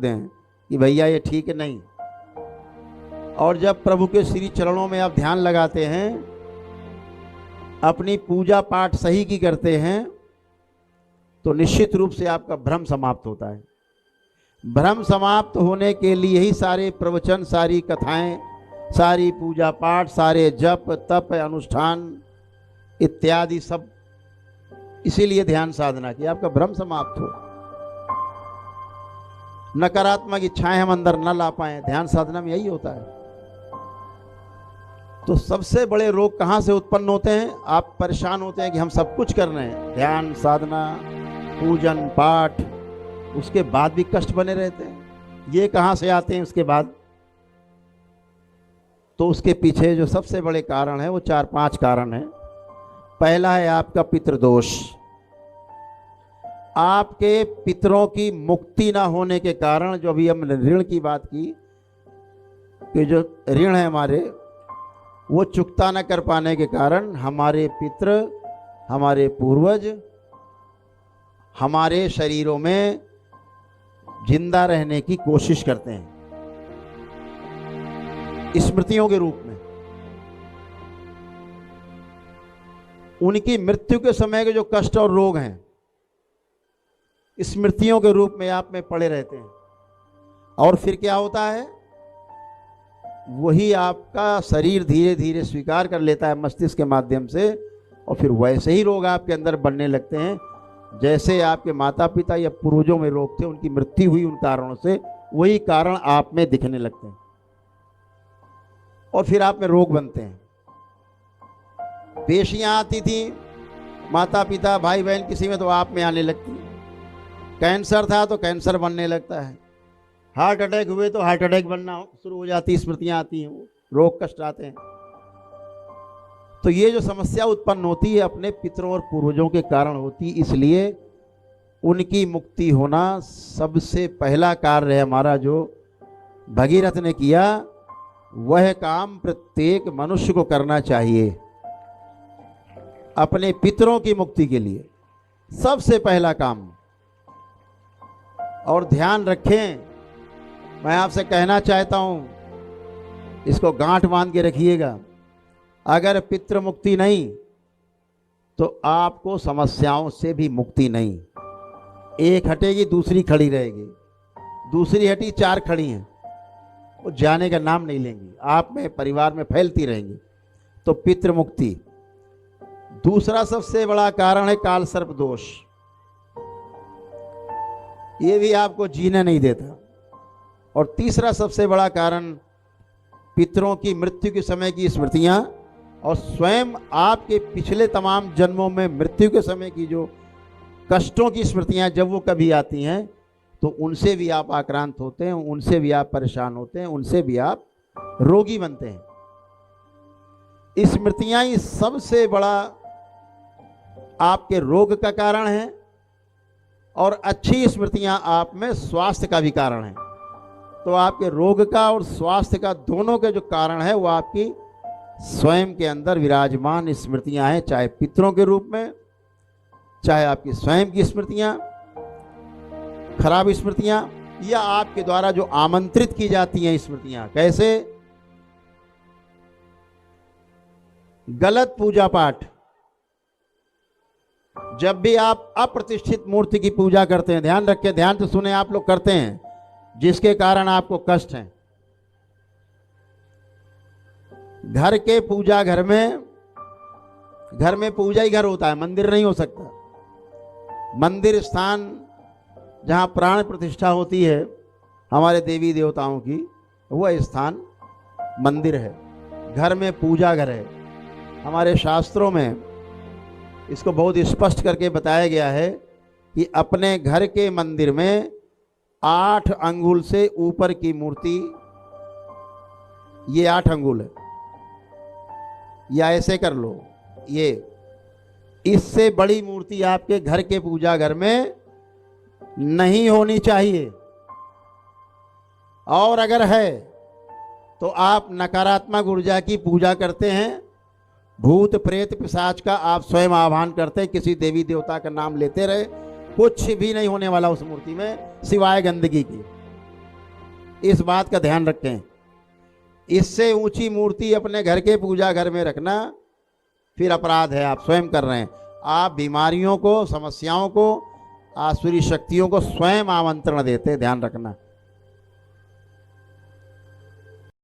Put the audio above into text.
दें कि भैया ये ठीक नहीं। और जब प्रभु के श्री चरणों में आप ध्यान लगाते हैं, अपनी पूजा पाठ सही की करते हैं, तो निश्चित रूप से आपका भ्रम समाप्त होता है। भ्रम समाप्त होने के लिए ही सारे प्रवचन, सारी कथाएं, सारी पूजा पाठ, सारे जप तप अनुष्ठान इत्यादि सब इसीलिए ध्यान साधना की, आपका भ्रम समाप्त हो, नकारात्मक इच्छाएं हम अंदर न ला पाए। ध्यान साधना में यही होता है। तो सबसे बड़े रोग कहां से उत्पन्न होते हैं? आप परेशान होते हैं कि हम सब कुछ कर रहे हैं, ध्यान साधना पूजन पाठ, उसके बाद भी कष्ट बने रहते हैं। ये कहां से आते हैं उसके बाद? तो उसके पीछे जो सबसे बड़े कारण है वो 4-5 कारण है। पहला है आपका पितृदोष। आपके पितरों की मुक्ति ना होने के कारण, जो अभी हमने ऋण की बात की कि जो ऋण है हमारे, वो चुकता न कर पाने के कारण हमारे पितृ, हमारे पूर्वज हमारे शरीरों में जिंदा रहने की कोशिश करते हैं स्मृतियों के रूप में। उनकी मृत्यु के समय के जो कष्ट और रोग हैं, स्मृतियों के रूप में आप में पड़े रहते हैं। और फिर क्या होता है? वही आपका शरीर धीरे धीरे स्वीकार कर लेता है मस्तिष्क के माध्यम से, और फिर वैसे ही रोग आपके अंदर बनने लगते हैं जैसे आपके माता पिता या पूर्वजों में रोग थे, उनकी मृत्यु हुई उन कारणों से, वही कारण आप में दिखने लगते हैं और फिर आप में रोग बनते हैं। पेशियां आती थी माता पिता भाई बहन किसी में, तो आप में आने लगती। कैंसर था तो कैंसर बनने लगता है। हार्ट अटैक हुए तो हार्ट अटैक बनना शुरू हो जाती, स्मृतियां आती हैं, रोग कष्ट आते हैं। तो ये जो समस्या उत्पन्न होती है अपने पितरों और पूर्वजों के कारण होती, इसलिए उनकी मुक्ति होना सबसे पहला कार्य है हमारा। जो भगीरथ ने किया वह काम प्रत्येक मनुष्य को करना चाहिए अपने पितरों की मुक्ति के लिए, सबसे पहला काम। और ध्यान रखें, मैं आपसे कहना चाहता हूं, इसको गांठ बांध के रखिएगा, अगर पितृ मुक्ति नहीं तो आपको समस्याओं से भी मुक्ति नहीं। एक हटेगी दूसरी खड़ी रहेगी, दूसरी हटी 4 खड़ी हैं, वो जाने का नाम नहीं लेंगी, आप में परिवार में फैलती रहेंगी। तो पितृ मुक्ति। दूसरा सबसे बड़ा कारण है काल सर्प दोष। ये भी आपको जीने नहीं देता। और तीसरा सबसे बड़ा कारण पितरों की मृत्यु के समय की स्मृतियां, और स्वयं आपके पिछले तमाम जन्मों में मृत्यु के समय की जो कष्टों की स्मृतियां जब वो कभी आती हैं तो उनसे भी आप आक्रांत होते हैं, उनसे भी आप परेशान होते हैं, उनसे भी आप रोगी बनते हैं। स्मृतियां ही सबसे बड़ा आपके रोग का कारण है, और अच्छी स्मृतियां आप में स्वास्थ्य का भी कारण है। तो आपके रोग का और स्वास्थ्य का दोनों के जो कारण है वो आपकी स्वयं के अंदर विराजमान स्मृतियां हैं, चाहे पितरों के रूप में, चाहे आपकी स्वयं की स्मृतियां, खराब स्मृतियां, या आपके द्वारा जो आमंत्रित की जाती हैं स्मृतियां। कैसे? गलत पूजा पाठ। जब भी आप अप्रतिष्ठित मूर्ति की पूजा करते हैं, ध्यान रखें, ध्यान से सुने, आप लोग करते हैं जिसके कारण आपको कष्ट है। घर के पूजा घर में पूजा ही घर होता है, मंदिर नहीं हो सकता। मंदिर स्थान जहाँ प्राण प्रतिष्ठा होती है हमारे देवी देवताओं की, वह स्थान मंदिर है। घर में पूजा घर है। हमारे शास्त्रों में इसको बहुत स्पष्ट करके बताया गया है कि अपने घर के मंदिर में 8 अंगुल से ऊपर की मूर्ति, ये 8 अंगुल है, या ऐसे कर लो, ये इससे बड़ी मूर्ति आपके घर के पूजा घर में नहीं होनी चाहिए। और अगर है तो आप नकारात्मक ऊर्जा की पूजा करते हैं, भूत प्रेत पिशाच का आप स्वयं आह्वान करते हैं, किसी देवी देवता का नाम लेते रहे, कुछ भी नहीं होने वाला उस मूर्ति में सिवाय गंदगी की। इस बात का ध्यान रखें। इससे ऊंची मूर्ति अपने घर के पूजा घर में रखना फिर अपराध है, आप स्वयं कर रहे हैं। आप बीमारियों को, समस्याओं को, आसुरी शक्तियों को स्वयं आमंत्रण देते, ध्यान रखना।